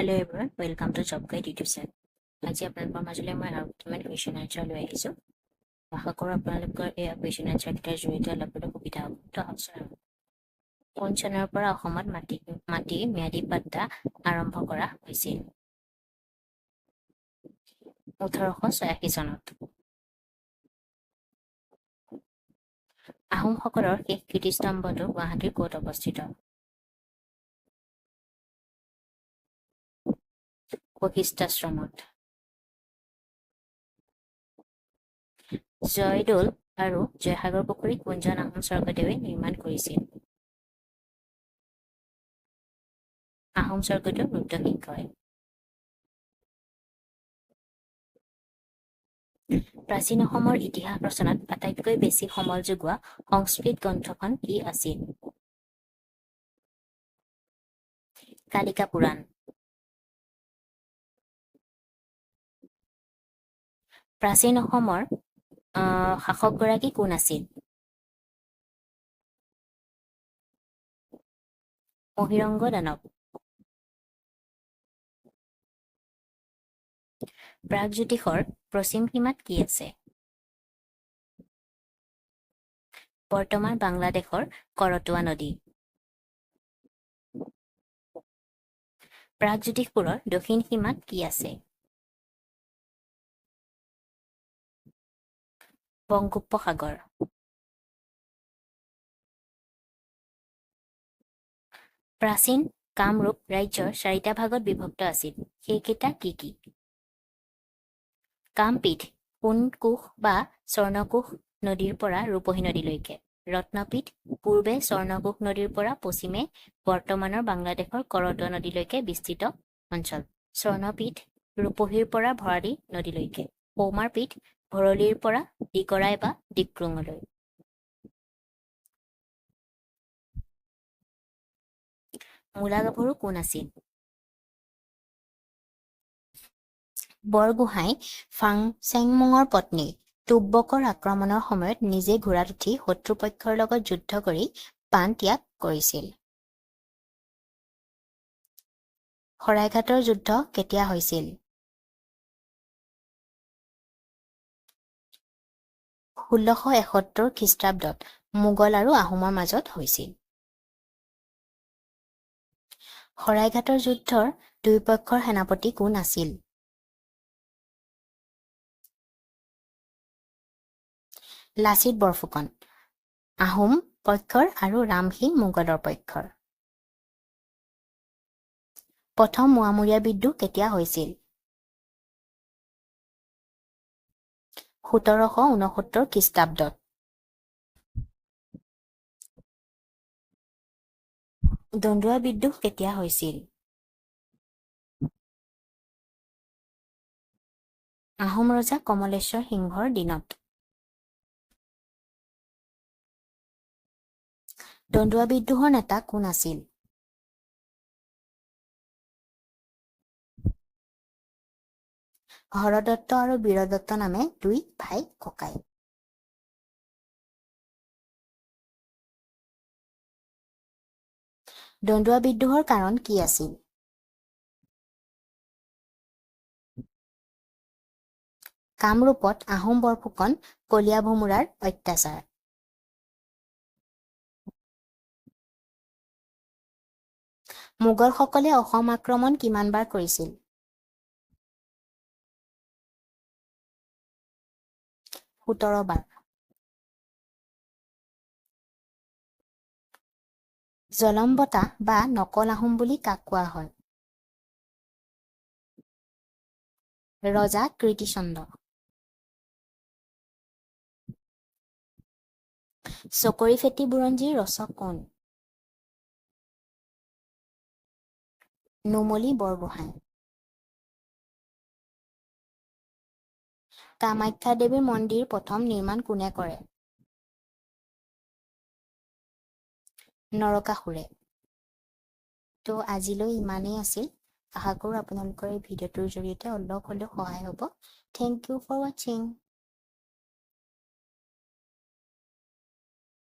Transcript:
Hello everyone, welcome to Job Guide YouTube channel. আজি আপোনালোকৰ মাজলৈ মই আৰু কিছুমান কুৱেশ্যন আনচাৰ লৈ আহিছোঁ। আশা কৰোঁ আপোনালোকৰ এই কুৱেশ্যন আনচাৰকেইটাৰ জৰিয়তে অলপ সুবিধা হ'ব। তো আহকচোন। কোন চনৰ পৰা অসমত মাটিৰ ম্যাদী পাট্টা আৰম্ভ কৰা হৈছিল? 1886 চনত। আহোমসকলৰ শেষ কীৰ্তিস্তম্ভটো গুৱাহাটীৰ ক'ত অৱস্থিত? বশিষ্ঠাশ্ৰমত। জয়দৌল আৰু জয়সাগৰ পুখুৰী কোনজন আহোম স্বৰ্গদেৱে নিৰ্মাণ কৰিছিল? আহোম স্বৰ্গদেউ ৰুদ্ৰসিংহই। প্ৰাচীন অসমৰ ইতিহাস ৰচনাত আটাইতকৈ বেছি সমল যোগোৱা সংস্কৃত গ্ৰন্থখন কি আছিল? কালিকা পুৰাণ। প্ৰাচীন অসমৰ শাসকগৰাকী কোন আছিল? মহিৰংগ দানৱ। প্ৰাগজ্যোতিষৰ পশ্চিম সীমাত কি আছে? বৰ্তমান বাংলাদেশৰ কৰতোৱা নদী। প্ৰাগজ্যোতিষপুৰৰ দক্ষিণ সীমাত কি আছে? বংগোপসাগৰ। প্ৰাচীন কামৰূপ ৰাজ্যৰ 4টা ভাগত বিভক্ত আছিল, সেইকেইটা কি কি? কামপীঠ সোণকোষ বা স্বৰ্ণকোষ নদীৰ পৰা ৰূপহী নদীলৈকে। ৰত্নপীঠ পূৰ্বে স্বৰ্ণকোষ নদীৰ পৰা পশ্চিমে বৰ্তমানৰ বাংলাদেশৰ কৰতোৱা নদীলৈকে বিস্তৃত অঞ্চল। স্বৰ্ণপীঠ ৰূপহীৰ পৰা ভৰালী নদীলৈকে। সৌমাৰপীঠ ভৰলীৰ পৰা দিকৰাই বা ডিক্ৰঙলৈ। মূলা গাভৰু কোন আছিল? বৰগোহাঁই ফাংচেংমুঙৰ পত্নী। তুব্বকৰ আক্ৰমণৰ সময়ত নিজে ঘোঁৰাত উঠি শত্ৰুপক্ষৰ লগত যুদ্ধ কৰি প্ৰাণ ত্যাগ কৰিছিল। শৰাইঘাটৰ যুদ্ধ কেতিয়া হৈছিল? 1671 খ্ৰীষ্টাব্দত মোগল আৰু আহোমৰ মাজত হৈছিল। শৰাইঘাটৰ যুদ্ধৰ দুয়োপক্ষৰ সেনাপতি কোন আছিল? লাচিত বৰফুকন। আহোম পক্ষৰ আৰু ৰামসিং মোগলৰ পক্ষৰ। প্ৰথম মোৱামৰীয়া বিদ্ৰোহ কেতিয়া হৈছিল? 1769 খ্ৰীষ্টাব্দত। দন্দুৱা বিদ্ৰোহ কেতিয়া হৈছিল? আহোম ৰজা কমলেশ্বৰ সিংহৰ দিনত। দন্দুৱা বিদ্ৰোহৰ নেতা কোন আছিল? হৰদত্ত আৰু বীৰদত্ত নামে দুই ভাই ককাই। দন্দুৱা বিদ্ৰোহৰ কাৰণ কি আছিল? কামৰূপত আহোম বৰফুকন কলীয়া ভোমোৰাৰ অত্যাচাৰ। মোগলসকলে অসম আক্ৰমণ কিমানবাৰ কৰিছিল? 17 বাৰ। জলম বঁটা বা নকল আহোম বুলি কাক কোৱা হয়? ৰজা কীৰ্তিচন্দ্ৰ। চকৰি ফেঁটী বুৰঞ্জীৰ ৰচক কোন? নুমলী বৰগোহাঁই। কামাখ্যা দেৱীৰ মন্দিৰ প্ৰথম নিৰ্মাণ কোনে কৰে? নৰকাসুৰে। তো আজিলৈ ইমানেই আছিল। আশা কৰোঁ আপোনালোকৰ এই ভিডিঅ'টোৰ জৰিয়তে অলপ হ'লেও সহায় হ'ব। থেংক ইউ ফৰ ৱাচিং।